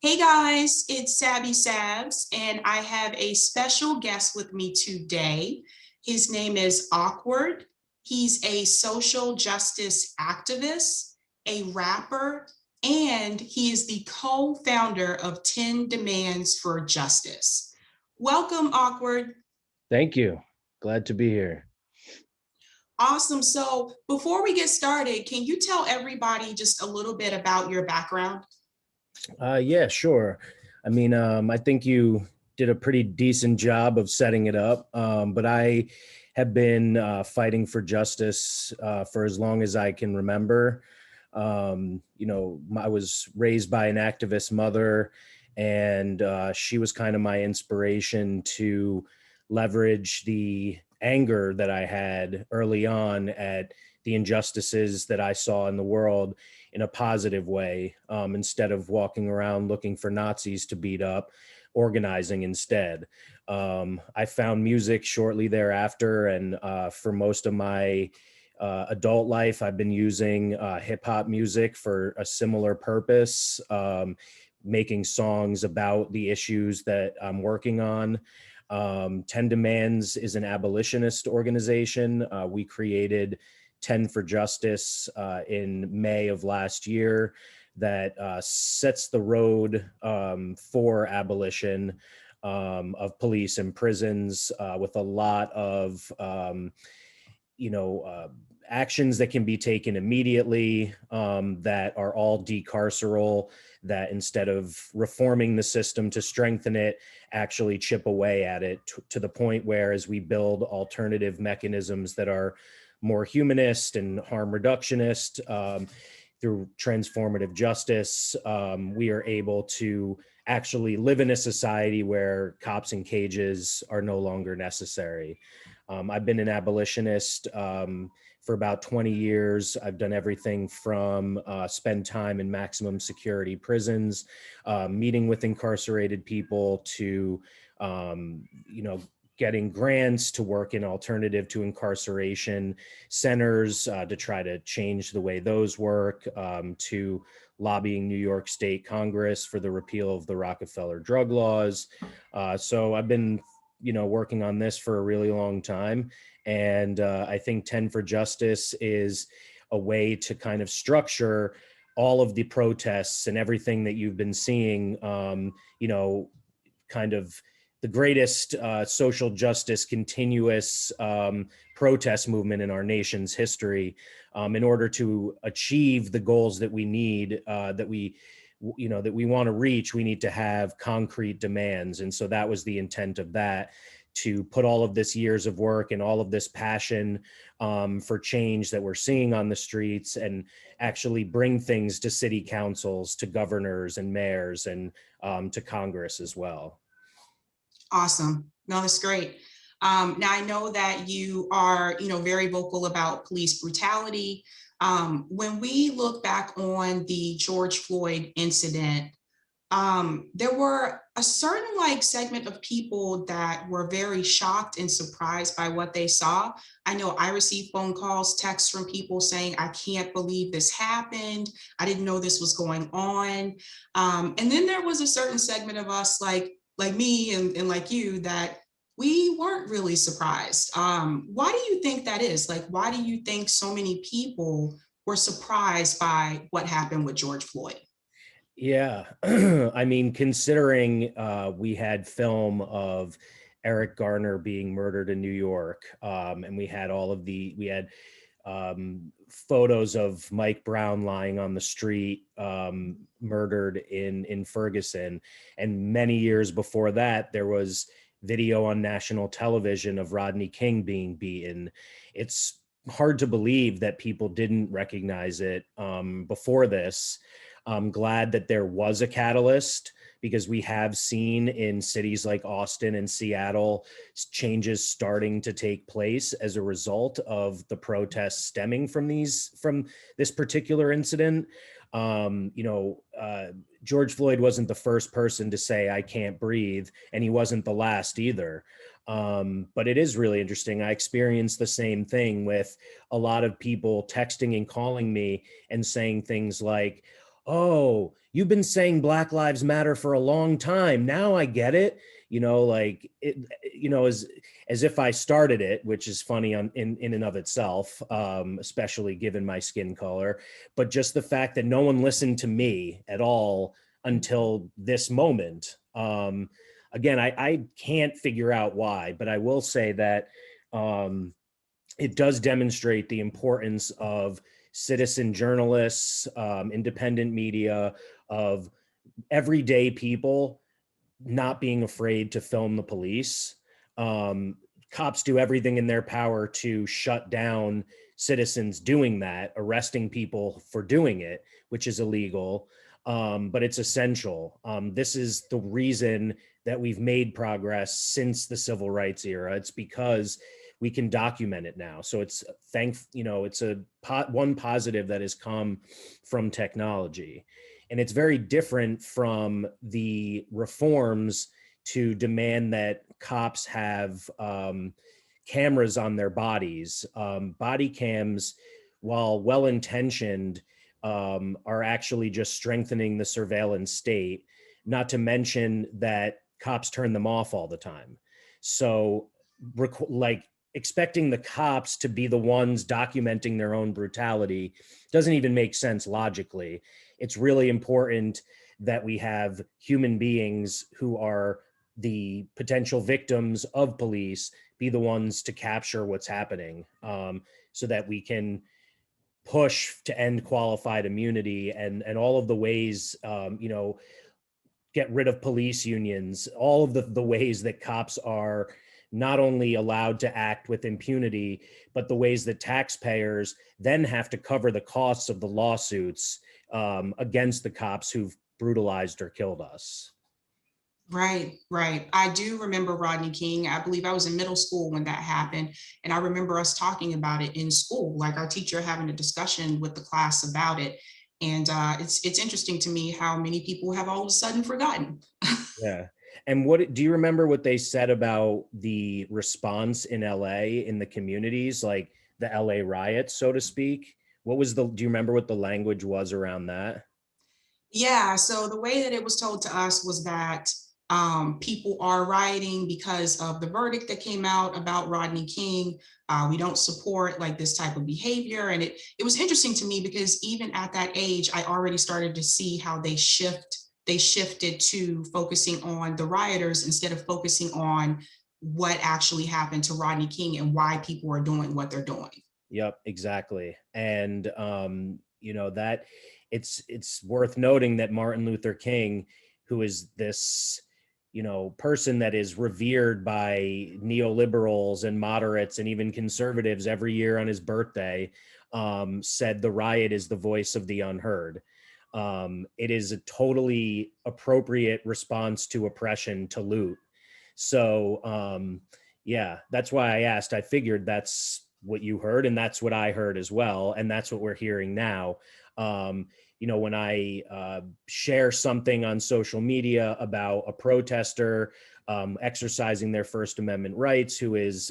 Hey guys, it's Sabby Sabs, and I have a special guest with me today. His name is Awkward. He's a social justice activist, a rapper, and he is the co-founder of 10 Demands for Justice. Welcome, Awkward. Thank you. Glad to be here. Awesome. So before we get started, can you tell everybody just a little bit about your background? Yeah, sure. I think you did a pretty decent job of setting it up. But I have been fighting for justice for as long as I can remember. I was raised by an activist mother, and she was kind of my inspiration to leverage the anger that I had early on at the injustices that I saw in the world in a positive way, instead of walking around looking for Nazis to beat up, organizing instead. I found music shortly thereafter, and for most of my adult life, I've been using hip hop music for a similar purpose, making songs about the issues that I'm working on. 10 Demands is an abolitionist organization. We created 10 for Justice in May of last year that sets the road for abolition of police and prisons, with a lot of you know, uh, actions that can be taken immediately, that are all decarceral, that instead of reforming the system to strengthen it, actually chip away at it to the point where, as we build alternative mechanisms that are more humanist and harm reductionist, through transformative justice, we are able to actually live in a society where cops and cages are no longer necessary. I've been an abolitionist for about 20 years. I've done everything from spend time in maximum security prisons, meeting with incarcerated people, to, getting grants to work in alternative to incarceration centers, to try to change the way those work, to lobbying New York State Congress for the repeal of the Rockefeller drug laws. So I've been working on this for a really long time. And I think 10 for Justice is a way to kind of structure all of the protests and everything that you've been seeing, kind of the greatest social justice continuous protest movement in our nation's history, in order to achieve the goals that we need, that we want to reach. We need to have concrete demands. And so that was the intent of that, to put all of this years of work and all of this passion for change that we're seeing on the streets, and actually bring things to city councils, to governors and mayors, and to Congress as well. Awesome. No, that's great. Now I know that you are, very vocal about police brutality. When we look back on the George Floyd incident, there were a certain segment of people that were very shocked and surprised by what they saw. I know I received phone calls, texts from people saying, I can't believe this happened. I didn't know this was going on. And then there was a certain segment of us like me and like you that we weren't really surprised. Why do you think that is? Like, why do you think so many people were surprised by what happened with George Floyd? Yeah. Considering we had film of Eric Garner being murdered in New York, and we had photos of Mike Brown lying on the street, murdered in Ferguson. And many years before that, there was video on national television of Rodney King being beaten. It's hard to believe that people didn't recognize it before this. I'm glad that there was a catalyst, because we have seen in cities like Austin and Seattle changes starting to take place as a result of the protests stemming from this particular incident. George Floyd wasn't the first person to say, I can't breathe, and he wasn't the last either. But it is really interesting. I experienced the same thing with a lot of people texting and calling me and saying things like, oh, you've been saying Black Lives Matter for a long time. Now I get it. Like it, as if I started it, which is funny in and of itself, especially given my skin color. But just the fact that no one listened to me at all until this moment. Again, I can't figure out why, but I will say that it does demonstrate the importance of citizen journalists, independent media, of everyday people not being afraid to film the police. Um, Cops do everything in their power to shut down citizens doing that, arresting people for doing it, which is illegal. But it's essential. This is the reason that we've made progress since the civil rights era. It's because we can document it now. So it's it's one positive that has come from technology. And it's very different from the reforms to demand that cops have cameras on their bodies. Body cams, while well-intentioned, are actually just strengthening the surveillance state, not to mention that cops turn them off all the time. So like expecting the cops to be the ones documenting their own brutality doesn't even make sense logically. It's really important that we have human beings who are the potential victims of police be the ones to capture what's happening, so that we can push to end qualified immunity and all of the ways, get rid of police unions, all of the ways that cops are not only allowed to act with impunity, but the ways that taxpayers then have to cover the costs of the lawsuits against the cops who've brutalized or killed us. Right, right. I do remember Rodney King. I believe I was in middle school when that happened. And I remember us talking about it in school, like our teacher having a discussion with the class about it. And it's interesting to me how many people have all of a sudden forgotten. Yeah. And what do you remember what they said about the response in LA in the communities, like the LA riots, so to speak? Do you remember what the language was around that? Yeah, so the way that it was told to us was that people are rioting because of the verdict that came out about Rodney King. We don't support like this type of behavior. And it was interesting to me because even at that age, I already started to see how they shifted to focusing on the rioters instead of focusing on what actually happened to Rodney King and why people are doing what they're doing. Yep, exactly. And that it's worth noting that Martin Luther King, who is this, person that is revered by neoliberals and moderates and even conservatives every year on his birthday, said the riot is the voice of the unheard. It is a totally appropriate response to oppression to loot. So yeah, that's why I asked. I figured that's what you heard, and that's what I heard as well, and that's what we're hearing now. When I share something on social media about a protester exercising their First Amendment rights who is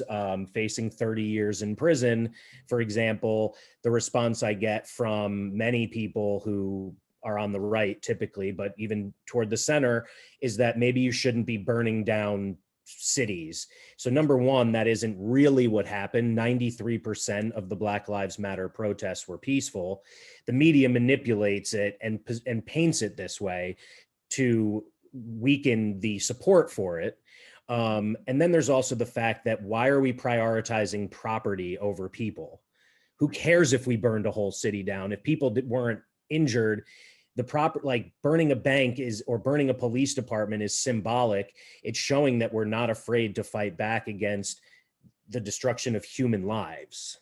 facing 30 years in prison, for example, the response I get from many people who are on the right typically, but even toward the center, is that maybe you shouldn't be burning down cities. So number one, that isn't really what happened. 93% of the Black Lives Matter protests were peaceful. The media manipulates it and paints it this way to weaken the support for it. And then there's also the fact that why are we prioritizing property over people? Who cares if we burned a whole city down? If people weren't injured, the proper, like burning a bank or burning a police department is symbolic. It's showing that we're not afraid to fight back against the destruction of human lives.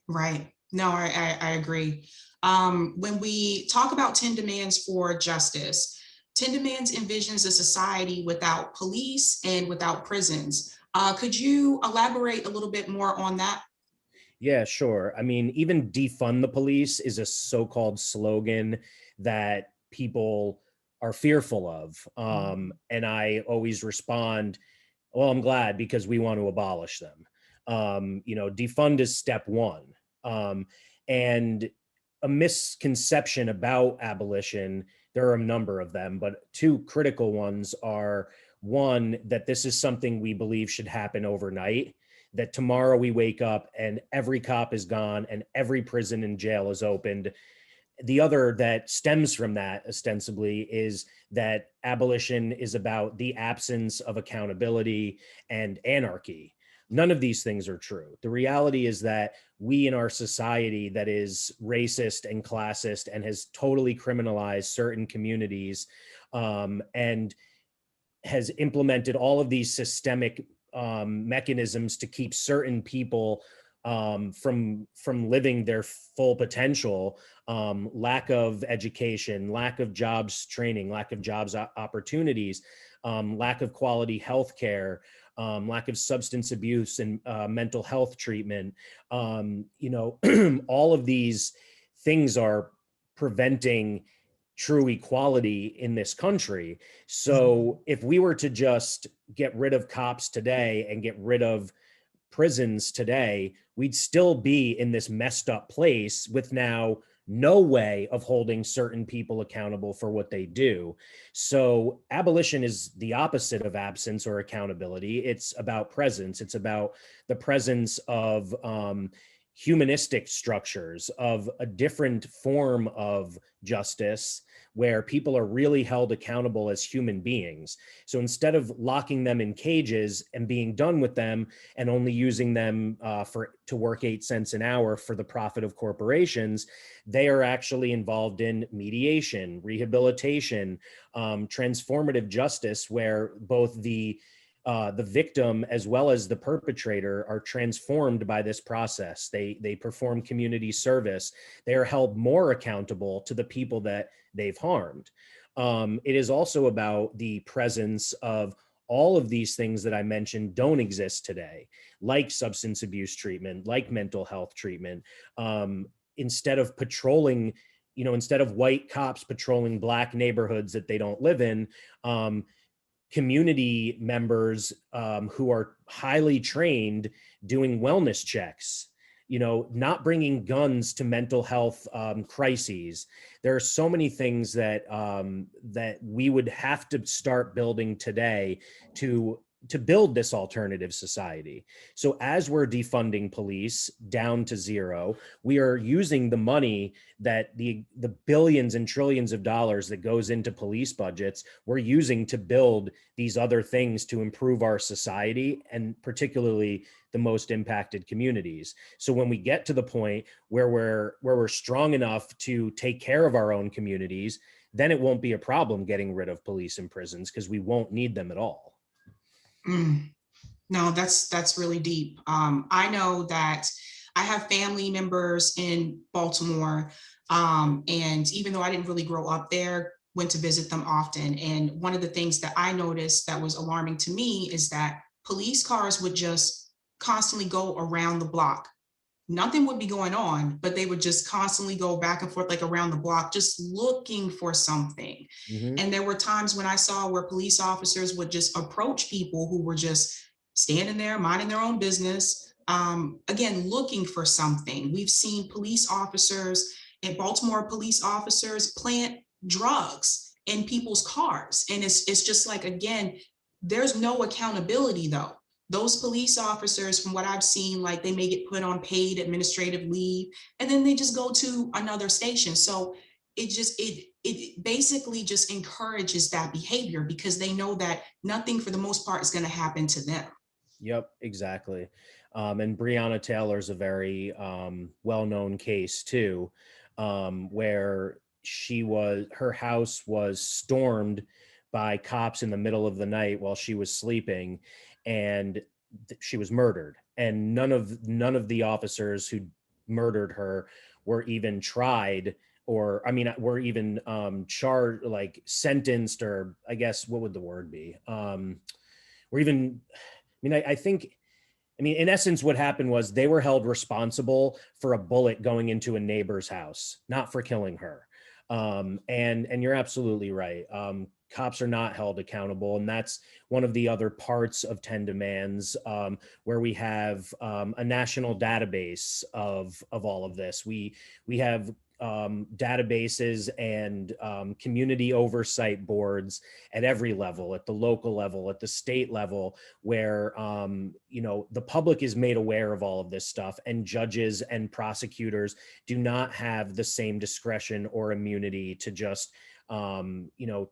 Right. No, I agree. When we talk about 10 demands for justice, 10 demands envisions a society without police and without prisons. Could you elaborate a little bit more on that? Yeah, sure. I mean, even defund the police is a so-called slogan that people are fearful of. And I always respond, well, I'm glad because we want to abolish them. Defund is step one. And a misconception about abolition. There are a number of them, but two critical ones are, one, that this is something we believe should happen overnight, that tomorrow we wake up and every cop is gone and every prison and jail is opened. The other that stems from that ostensibly is that abolition is about the absence of accountability and anarchy. None of these things are true. The reality is that we in our society that is racist and classist and has totally criminalized certain communities, and has implemented all of these systemic mechanisms to keep certain people from living their full potential. Lack of education, lack of jobs training, lack of jobs opportunities, lack of quality health care, lack of substance abuse and mental health treatment. All of these things are preventing true equality in this country. So if we were to just get rid of cops today and get rid of prisons today, we'd still be in this messed up place with now no way of holding certain people accountable for what they do. So abolition is the opposite of absence or accountability. It's about presence. It's about the presence of humanistic structures, of a different form of justice where people are really held accountable as human beings. So instead of locking them in cages and being done with them and only using them to work 8 cents an hour for the profit of corporations, they are actually involved in mediation, rehabilitation, transformative justice, where both the victim as well as the perpetrator are transformed by this process. They perform community service. They are held more accountable to the people that they've harmed. It is also about the presence of all of these things that I mentioned don't exist today, like substance abuse treatment, like mental health treatment. Instead of patrolling, instead of white cops patrolling Black neighborhoods that they don't live in, community members who are highly trained doing wellness checks, not bringing guns to mental health crises. There are so many things that that we would have to start building today to build this alternative society. So as we're defunding police down to zero, we are using the money that the billions and trillions of dollars that goes into police budgets, we're using to build these other things to improve our society, and particularly the most impacted communities. So when we get to the point where we're strong enough to take care of our own communities, then it won't be a problem getting rid of police and prisons, because we won't need them at all. Mm. No, that's really deep. I know that I have family members in Baltimore, and even though I didn't really grow up there, went to visit them often. And one of the things that I noticed that was alarming to me is that police cars would just constantly go around the block. Nothing would be going on, but they would just constantly go back and forth, like around the block, just looking for something. Mm-hmm. And there were times when I saw where police officers would just approach people who were just standing there, minding their own business, again, looking for something. We've seen police officers in Baltimore, police officers plant drugs in people's cars. And it's just like, again, there's no accountability though. Those police officers, from what I've seen, like they may get put on paid administrative leave and then they just go to another station. So it basically just encourages that behavior because they know that nothing for the most part is going to happen to them. Yep, exactly. And Breonna Taylor's a very well-known case too, where her house was stormed by cops in the middle of the night while she was sleeping, and she was murdered. And none of the officers who murdered her were even tried, or were even charged, like sentenced, or I guess what would the word be? Or even, I think, in essence, what happened was they were held responsible for a bullet going into a neighbor's house, not for killing her. And you're absolutely right. Cops are not held accountable, and that's one of the other parts of 10 Demands, where we have a national database of all of this. We have databases and community oversight boards at every level, at the local level, at the state level, where the public is made aware of all of this stuff, and judges and prosecutors do not have the same discretion or immunity to just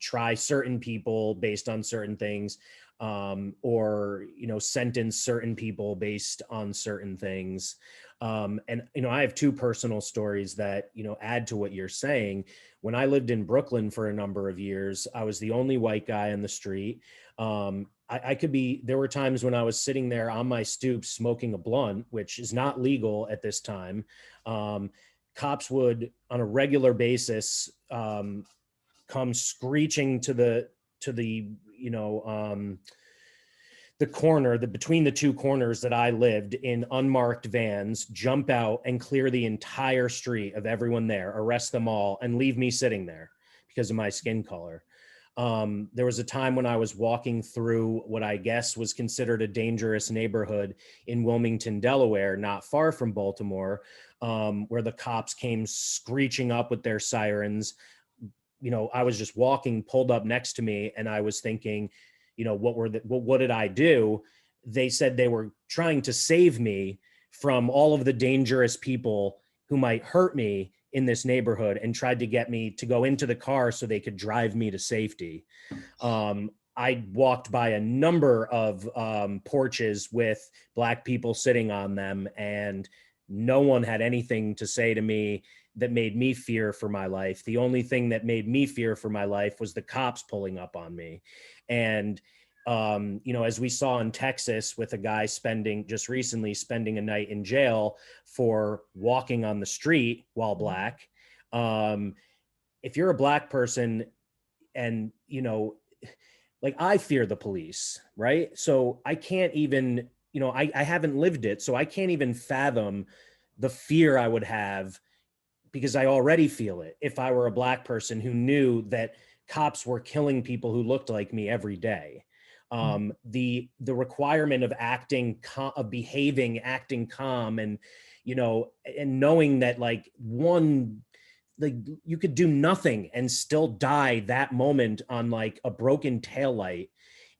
try certain people based on certain things, or sentence certain people based on certain things. I have two personal stories that, add to what you're saying. When I lived in Brooklyn for a number of years, I was the only white guy on the street. There were times when I was sitting there on my stoop smoking a blunt, which is not legal at this time. Cops would, on a regular basis, come screeching to the corner, between the two corners that I lived in, unmarked vans, jump out and clear the entire street of everyone there, arrest them all, and leave me sitting there because of my skin color. There was a time when I was walking through what I guess was considered a dangerous neighborhood in Wilmington, Delaware, not far from Baltimore, where the cops came screeching up with their sirens. I was just walking, pulled up next to me, and I was thinking, what did I do? They said they were trying to save me from all of the dangerous people who might hurt me in this neighborhood, and tried to get me to go into the car so they could drive me to safety. I walked by a number of porches with Black people sitting on them, and no one had anything to say to me that made me fear for my life. The only thing that made me fear for my life was the cops pulling up on me. And, as we saw in Texas with a guy just recently spending a night in jail for walking on the street while Black. If you're a Black person and, I fear the police, right? So I can't even, I haven't lived it, so I can't even fathom the fear I would have, because I already feel it if I were a Black person who knew that cops were killing people who looked like me every day. The requirement of acting calm, and and knowing that you could do nothing and still die that moment on a broken taillight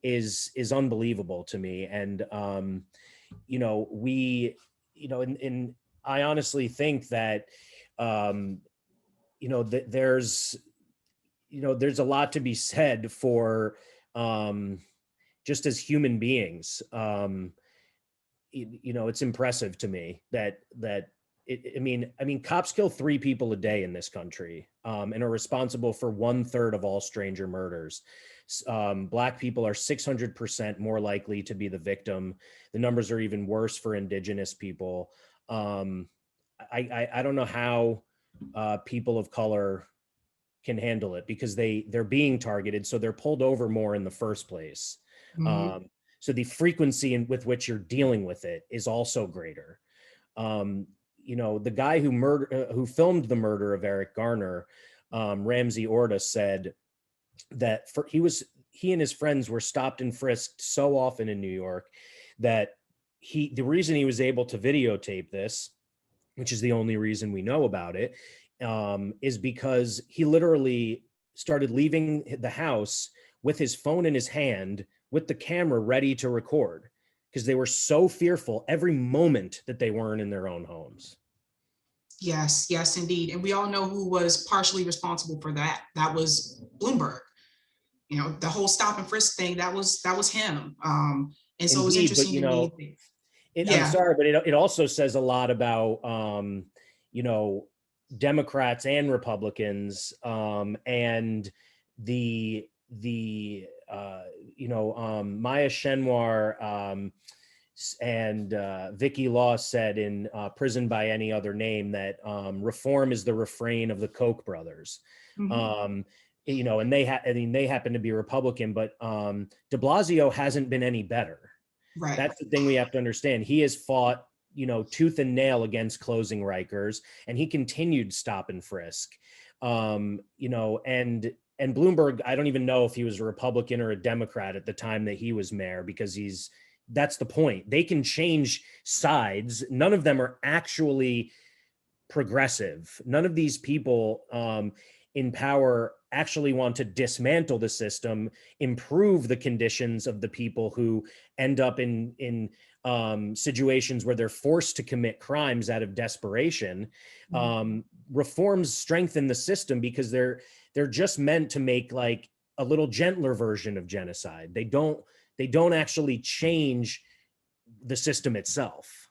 is unbelievable to me. And I honestly think that there's a lot to be said for just as human beings. It's impressive to me that cops kill 3 people a day in this country, and are responsible for 1/3 of all stranger murders. Black people are 600% more likely to be the victim. The numbers are even worse for Indigenous people. I don't know how people of color can handle it, because they're being targeted, so they're pulled over more in the first place. So the frequency with which you're dealing with it is also greater. The guy who filmed the murder of Eric Garner, Ramsey Orta, said that he and his friends were stopped and frisked so often in New York that the reason he was able to videotape this, which is the only reason we know about it, is because he literally started leaving the house with his phone in his hand, with the camera ready to record, because they were so fearful every moment that they weren't in their own homes. Yes, yes, indeed. And we all know who was partially responsible for that. That was Bloomberg. The whole stop and frisk thing, that was him. And so it was interesting to me. I'm sorry, but it also says a lot about, Democrats and Republicans, and Maya Shenwar and Vicky Law said in Prison by Any Other Name that reform is the refrain of the Koch brothers. And they happen to be Republican, but de Blasio hasn't been any better. Right. That's the thing we have to understand. He has fought, tooth and nail against closing Rikers, and he continued stop and frisk. And Bloomberg, I don't even know if he was a Republican or a Democrat at the time that he was mayor, because that's the point. They can change sides. None of them are actually progressive. None of these people in power actually want to dismantle the system, improve the conditions of the people who end up in situations where they're forced to commit crimes out of desperation. Reforms strengthen the system because they're just meant to make like a little gentler version of genocide. They don't actually change the system itself.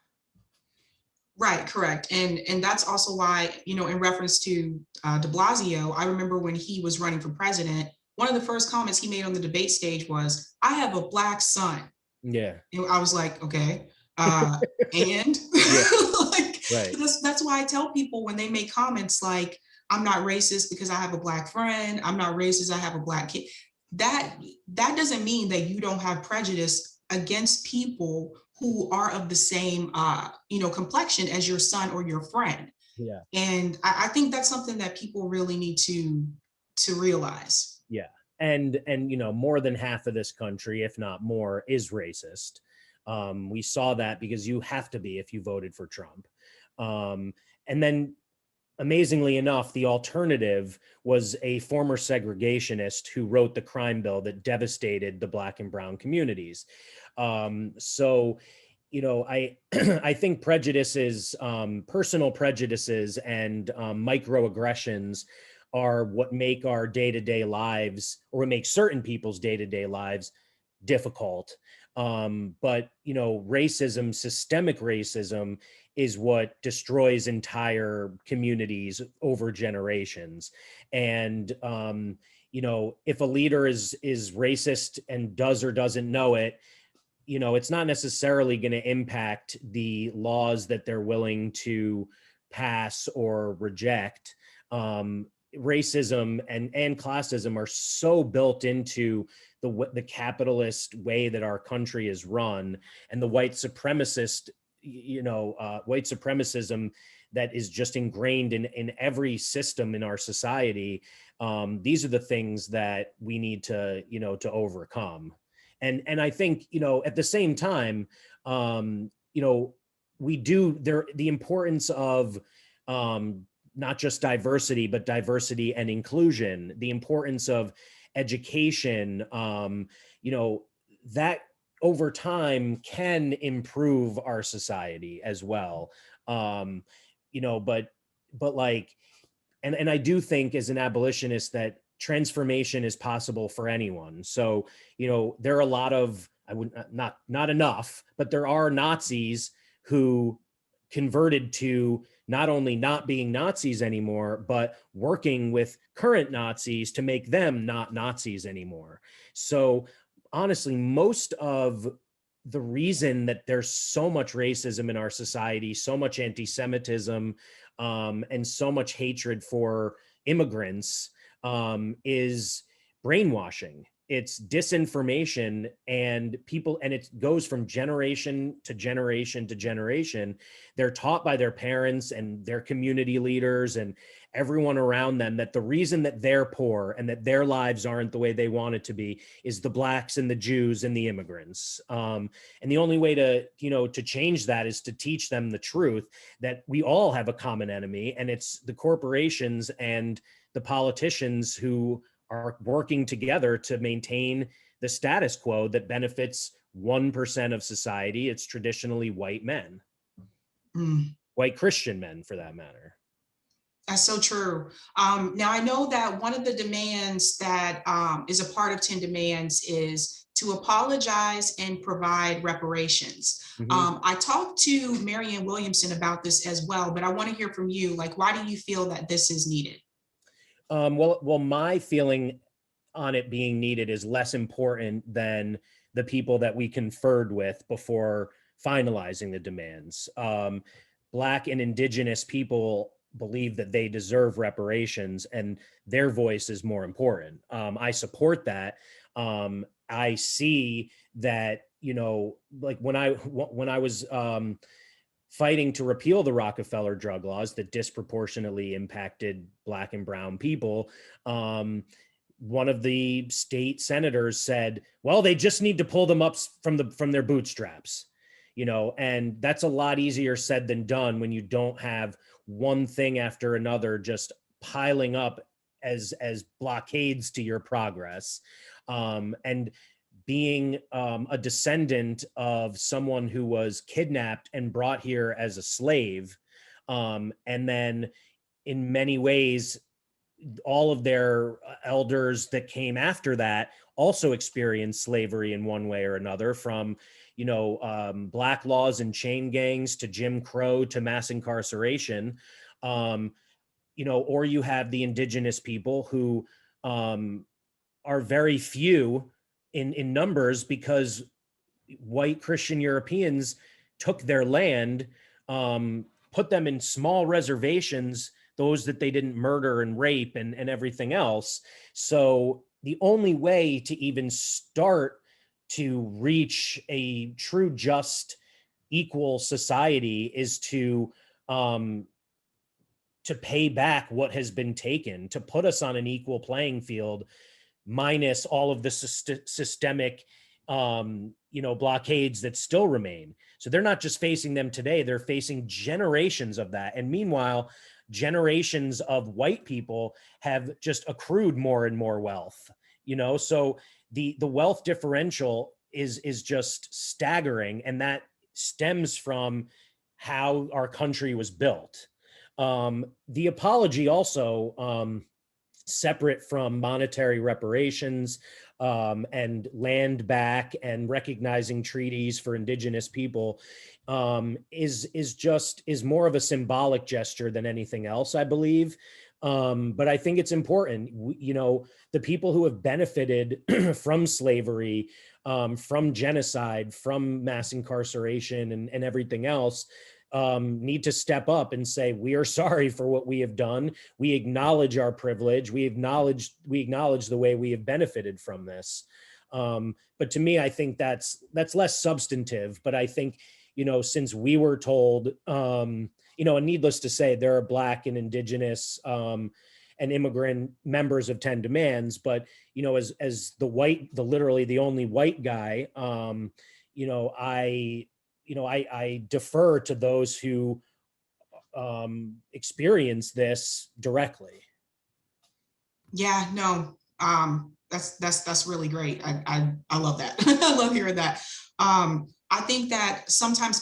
Right, correct. And that's also why, in reference to de Blasio, I remember when he was running for president, one of the first comments he made on the debate stage was, "I have a Black son." Yeah. And I was like, okay, and Yeah. like, Right. that's why I tell people when they make comments like, "I'm not racist because I have a Black friend. I'm not racist, I have a Black kid." That that doesn't mean that you don't have prejudice against people who are of the same, complexion as your son or your friend. Yeah. And I think that's something that people really need to realize. Yeah. And more than half of this country, if not more, is racist. We saw that because you have to be if you voted for Trump. And then amazingly enough, the alternative was a former segregationist who wrote the crime bill that devastated the Black and brown communities. So, I I think prejudices, personal prejudices, and microaggressions are what make our day-to-day lives, or what make certain people's day-to-day lives difficult. But racism, systemic racism, is what destroys entire communities over generations. And if a leader is racist and does or doesn't know it, it's not necessarily going to impact the laws that they're willing to pass or reject. Racism and classism are so built into the capitalist way that our country is run, and the white supremacist, white supremacism that is just ingrained in every system in our society. These are the things that we need to overcome. And I think, at the same time, we do there the importance of not just diversity, but diversity and inclusion, the importance of education, that over time can improve our society as well. But like, and I do think as an abolitionist that transformation is possible for anyone. So, there are a lot of, I would not enough, but there are Nazis who converted to not only not being Nazis anymore, but working with current Nazis to make them not Nazis anymore. So honestly, most of the reason that there's so much racism in our society, so much anti-Semitism, and so much hatred for immigrants, is brainwashing. It's disinformation, and it goes from generation to generation to generation. They're taught by their parents and their community leaders and everyone around them that the reason that they're poor and that their lives aren't the way they want it to be is the Blacks and the Jews and the immigrants. And the only way to change that is to teach them the truth that we all have a common enemy, and it's the corporations and the politicians who are working together to maintain the status quo that benefits 1% of society. It's traditionally white men, Mm. white Christian men for that matter. That's so true. Now, I know that one of the demands that is a part of 10 demands is to apologize and provide reparations. Mm-hmm. I talked to Marianne Williamson about this as well, but I want to hear from you. Like, why do you feel that this is needed? Well, my feeling on it being needed is less important than the people that we conferred with before finalizing the demands. Black and Indigenous people believe that they deserve reparations, and their voice is more important. I support that. I see that, like when I was fighting to repeal the Rockefeller drug laws that disproportionately impacted Black and brown people, one of the state senators said, well, they just need to pull them up from their bootstraps, and that's a lot easier said than done when you don't have one thing after another just piling up as blockades to your progress. And being a descendant of someone who was kidnapped and brought here as a slave, and then in many ways, all of their elders that came after that also experienced slavery in one way or another, from black laws and chain gangs to Jim Crow to mass incarceration. Or you have the indigenous people who are very few in numbers because white Christian Europeans took their land, put them in small reservations, those that they didn't murder and rape and everything else. So the only way to even start to reach a true, just, equal society is to pay back what has been taken, to put us on an equal playing field, minus all of the systemic blockades that still remain. So they're not just facing them today, they're facing generations of that. And meanwhile, generations of white people have just accrued more and more wealth, so the wealth differential is just staggering. And that stems from how our country was built. The apology also, separate from monetary reparations and land back and recognizing treaties for indigenous people, is more of a symbolic gesture than anything else, I believe. But I think it's important. The people who have benefited from slavery, from genocide, from mass incarceration and everything else, need to step up and say, we are sorry for what we have done. We acknowledge our privilege. We acknowledge the way we have benefited from this. But to me, I think that's less substantive. But I think, since we were told, and needless to say, there are Black and Indigenous and immigrant members of 10 Demands, but, as literally the only white guy, I defer to those who experience this directly. Yeah, no, that's really great. I love that. I love hearing that. I think that sometimes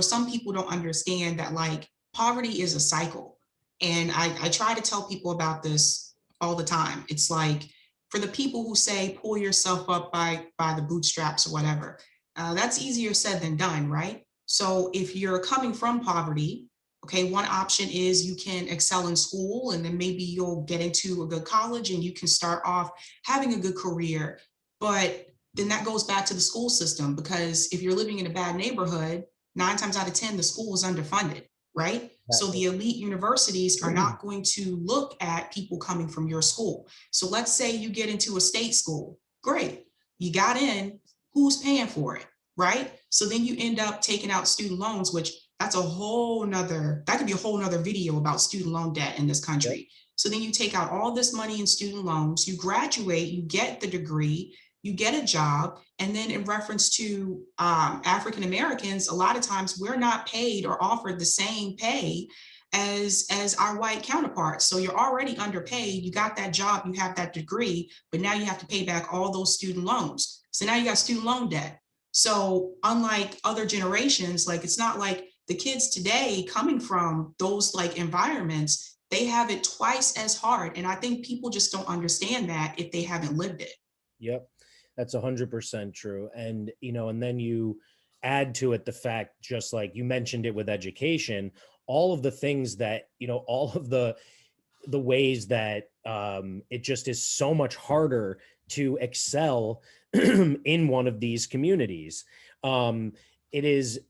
some people don't understand that, like, poverty is a cycle. And I try to tell people about this all the time. It's like, for the people who say pull yourself up by the bootstraps or whatever, that's easier said than done, right? So if you're coming from poverty, okay, one option is you can excel in school, and then maybe you'll get into a good college and you can start off having a good career. But then that goes back to the school system, because if you're living in a bad neighborhood, 9 times out of 10, the school is underfunded, right? So the elite universities are not going to look at people coming from your school. So let's say you get into a state school. Great. You got in. Who's paying for it, right? So then you end up taking out student loans, which that could be a whole nother video about student loan debt in this country. Yep. So then you take out all this money in student loans, you graduate, you get the degree, you get a job. And then in reference to African Americans, a lot of times we're not paid or offered the same pay as our white counterparts. So you're already underpaid, you got that job, you have that degree, but now you have to pay back all those student loans. So now you got student loan debt. So unlike other generations, like, it's not like the kids today coming from those like environments, they have it twice as hard. And I think people just don't understand that if they haven't lived it. Yep. That's 100% true. And, and then you add to it the fact, just like you mentioned it with education, all of the things that, all of the ways that it just is so much harder to excel in one of these communities. It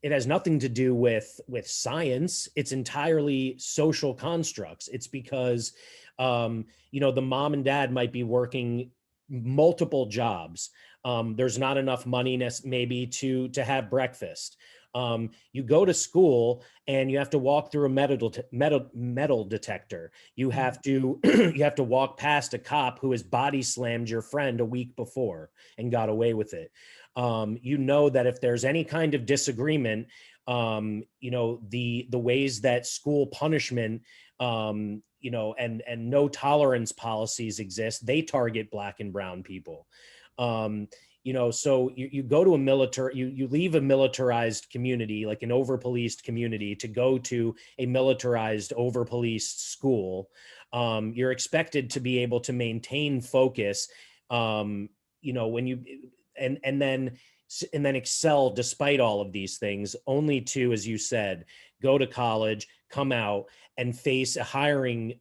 has nothing to do with science. It's entirely social constructs. It's because, the mom and dad might be working multiple jobs. There's not enough money maybe to have breakfast. You go to school and you have to walk through a metal detector. You have to you have to walk past a cop who has body slammed your friend a week before and got away with it. That if there's any kind of disagreement, the ways that school punishment, and no tolerance policies exist, they target Black and brown people. So you go to a military, you leave a militarized community, like an over-policed community, to go to a militarized, over-policed school. You're expected to be able to maintain focus, when you, and then excel despite all of these things, only to, as you said, go to college, come out, and face a hiring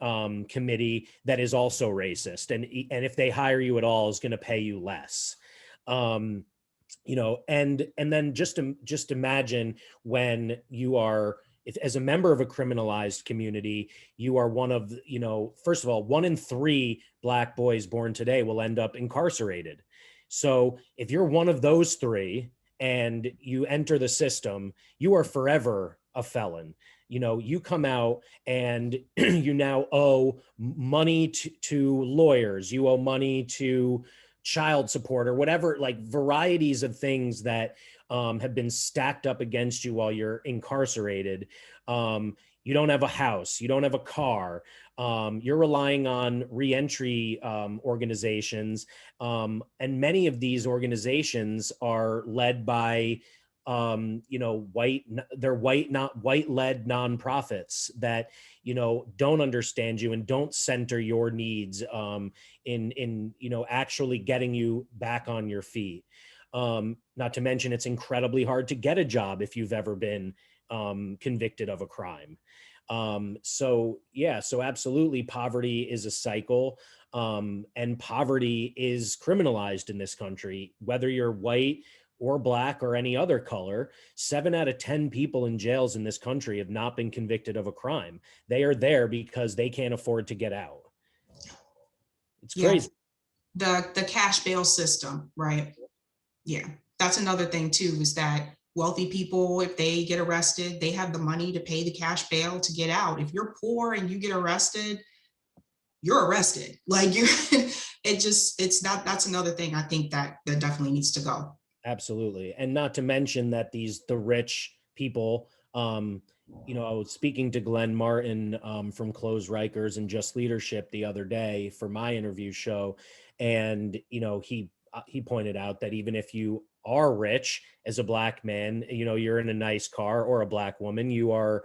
committee that is also racist, and if they hire you at all, is going to pay you less. And then just imagine when you are, if, as a member of a criminalized community, you are one of, first of all, 1 in 3 Black boys born today will end up incarcerated. So if you're one of those 3 and you enter the system, you are forever a felon. You come out and you now owe money to lawyers, you owe money to child support, or whatever, like varieties of things that have been stacked up against you while you're incarcerated. You don't have a house, you don't have a car, you're relying on reentry organizations, and many of these organizations are led by they're white led nonprofits that don't understand you and don't center your needs in actually getting you back on your feet. Not to mention, it's incredibly hard to get a job if you've ever been convicted of a crime. So absolutely, poverty is a cycle, and poverty is criminalized in this country, whether you're white or Black or any other color. 7 out of 10 people in jails in this country have not been convicted of a crime. They are there because they can't afford to get out. It's Yes, crazy. the cash bail system, right? Yeah, that's another thing too, is that wealthy people, if they get arrested, they have the money to pay the cash bail to get out. If you're poor and you get arrested, you're arrested. Like you, it's not, that's another thing I think that definitely needs to go. Absolutely. And not to mention that the rich people, I was speaking to Glenn Martin from Close Rikers and Just Leadership the other day for my interview show. And, he pointed out that even if you are rich as a Black man, you're in a nice car, or a Black woman, you're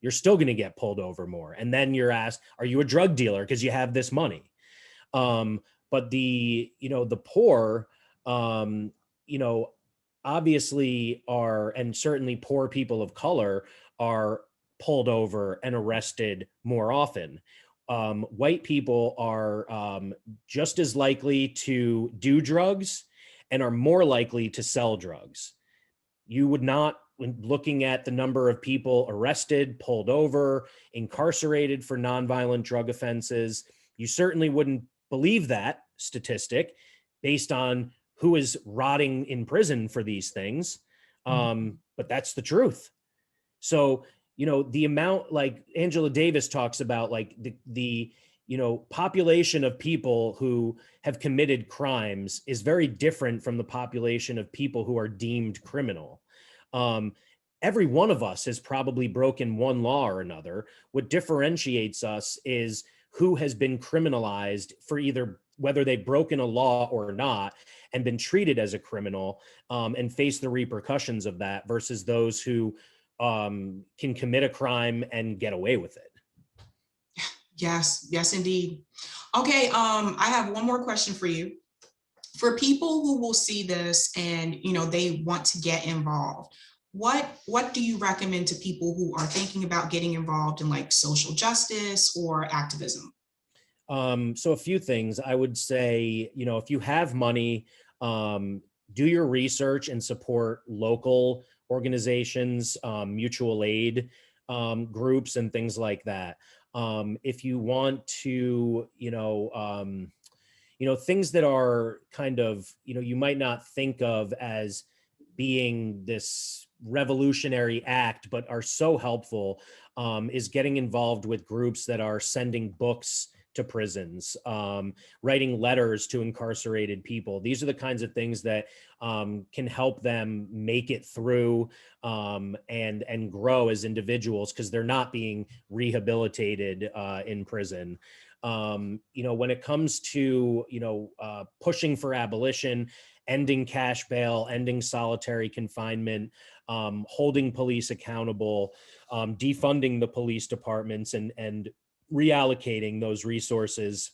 still going to get pulled over more. And then you're asked, are you a drug dealer? Because you have this money. But the poor, um, obviously are, and certainly poor people of color are pulled over and arrested more often. White people are just as likely to do drugs and are more likely to sell drugs. You would not, when looking at the number of people arrested, pulled over, incarcerated for nonviolent drug offenses, you certainly wouldn't believe that statistic based on who is rotting in prison for these things. But that's the truth. So, the amount, like Angela Davis talks about, like the population of people who have committed crimes is very different from the population of people who are deemed criminal. Every one of us has probably broken one law or another. What differentiates us is who has been criminalized for either whether they've broken a law or not and been treated as a criminal, and face the repercussions of that, versus those who can commit a crime and get away with it. Yes, yes, indeed. Okay, I have one more question for you. For people who will see this and they want to get involved, what do you recommend to people who are thinking about getting involved in like social justice or activism? So a few things I would say, if you have money, do your research and support local organizations, mutual aid groups, and things like that. If you want to, things that are kind of, you might not think of as being this revolutionary act, but are so helpful, is getting involved with groups that are sending books to prisons, writing letters to incarcerated people. These are the kinds of things that can help them make it through and grow as individuals, because they're not being rehabilitated in prison. When it comes to, pushing for abolition, ending cash bail, ending solitary confinement, holding police accountable, defunding the police departments, and reallocating those resources.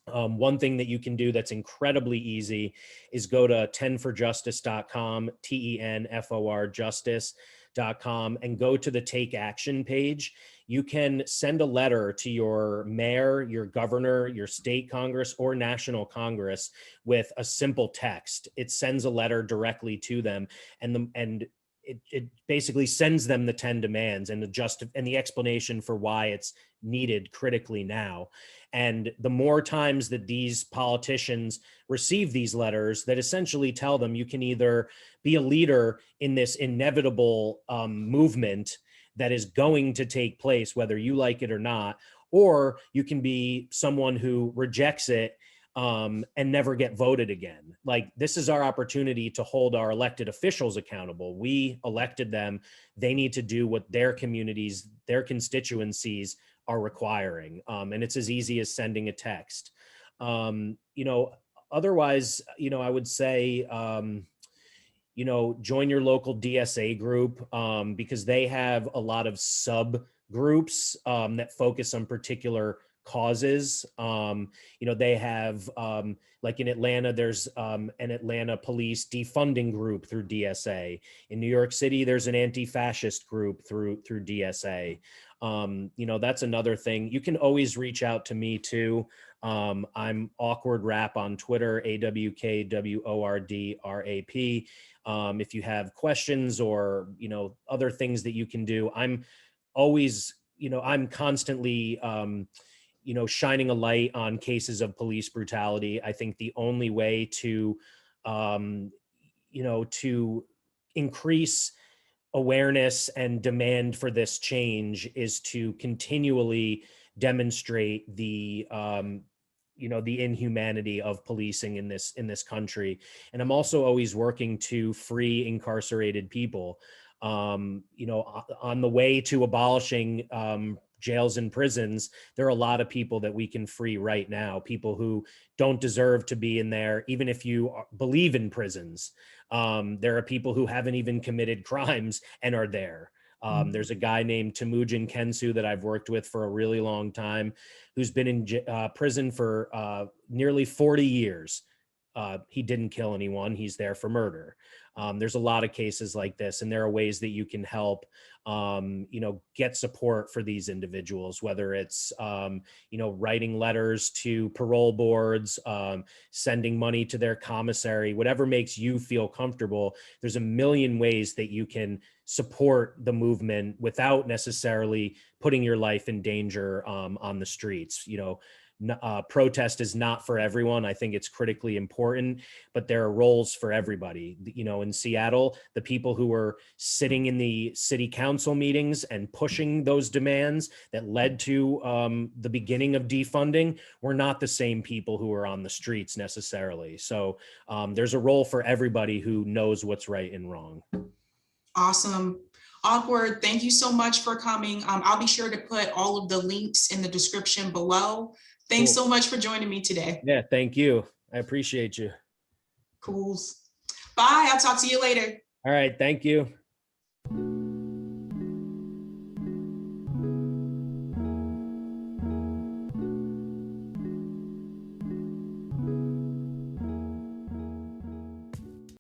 One thing that you can do that's incredibly easy is go to tenforjustice.com, TENFOR justice.com, and go to the Take Action page. You can send a letter to your mayor, your governor, your state Congress, or national Congress with a simple text. It sends a letter directly to them, and it basically sends them the 10 demands and the explanation for why it's needed critically now. And the more times that these politicians receive these letters that essentially tell them you can either be a leader in this inevitable movement that is going to take place, whether you like it or not, or you can be someone who rejects it and never get voted again. Like, this is our opportunity to hold our elected officials accountable. We elected them. They need to do what their communities, their constituencies are requiring. And it's as easy as sending a text. Otherwise, I would say, join your local DSA group, because they have a lot of subgroups that focus on particular causes. They have, like in Atlanta, there's an Atlanta police defunding group through DSA. In New York City, there's an anti-fascist group through DSA. That's another thing. You can always reach out to me too. I'm Awkward Rap on Twitter, AWKWORD RAP. If you have questions or, other things that you can do, I'm always, I'm constantly, shining a light on cases of police brutality. I think the only way to, to increase awareness and demand for this change is to continually demonstrate the the inhumanity of policing in this country. And I'm also always working to free incarcerated people. On the way to abolishing jails and prisons, there are a lot of people that we can free right now, people who don't deserve to be in there, even if you believe in prisons. There are people who haven't even committed crimes and are there. There's a guy named Temujin Kensu that I've worked with for a really long time, who's been in prison for nearly 40 years. He didn't kill anyone. He's there for murder. There's a lot of cases like this, and there are ways that you can help, get support for these individuals, whether it's, writing letters to parole boards, sending money to their commissary, whatever makes you feel comfortable. There's a million ways that you can support the movement without necessarily putting your life in danger on the streets. Protest is not for everyone. I think it's critically important, but there are roles for everybody. In Seattle, the people who were sitting in the city council meetings and pushing those demands that led to the beginning of defunding were not the same people who were on the streets necessarily. So there's a role for everybody who knows what's right and wrong. Awesome. Awkward, thank you so much for coming. I'll be sure to put all of the links in the description below. Thanks so much for joining me today. Yeah, thank you. I appreciate you. Cool. Bye. I'll talk to you later. All right. Thank you.